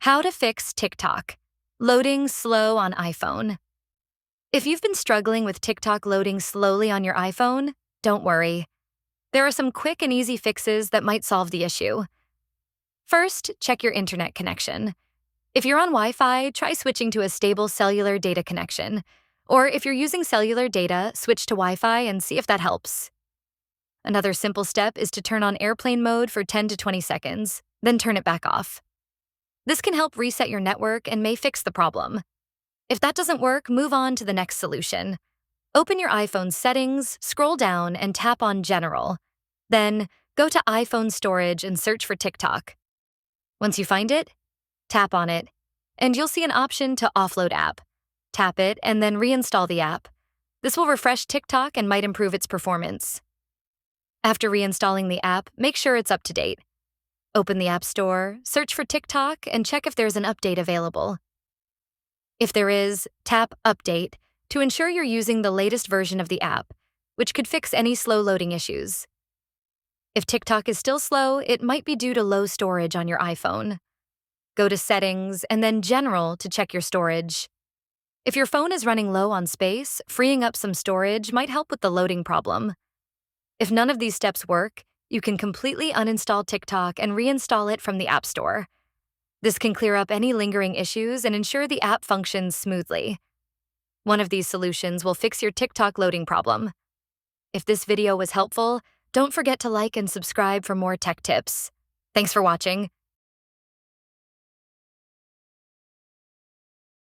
How to fix TikTok. Loading slow on iPhone. If you've been struggling with TikTok loading slowly on your iPhone, don't worry. There are some quick and easy fixes that might solve the issue. First, check your internet connection. If you're on Wi-Fi, try switching to a stable cellular data connection. Or if you're using cellular data, switch to Wi-Fi and see if that helps. Another simple step is to turn on airplane mode for 10 to 20 seconds, then turn it back off. This can help reset your network and may fix the problem. If that doesn't work, move on to the next solution. Open your iPhone's settings, scroll down, and tap on General. Then, go to iPhone Storage and search for TikTok. Once you find it, tap on it, and you'll see an option to offload app. Tap it and then reinstall the app. This will refresh TikTok and might improve its performance. After reinstalling the app, make sure it's up to date. Open the App Store, search for TikTok, and check if there's an update available. If there is, tap Update to ensure you're using the latest version of the app, which could fix any slow loading issues. If TikTok is still slow, it might be due to low storage on your iPhone. Go to Settings and then General to check your storage. If your phone is running low on space, freeing up some storage might help with the loading problem. If none of these steps work, you can completely uninstall TikTok and reinstall it from the App Store. This can clear up any lingering issues and ensure the app functions smoothly. One of these solutions will fix your TikTok loading problem. If this video was helpful, don't forget to like and subscribe for more tech tips. Thanks for watching.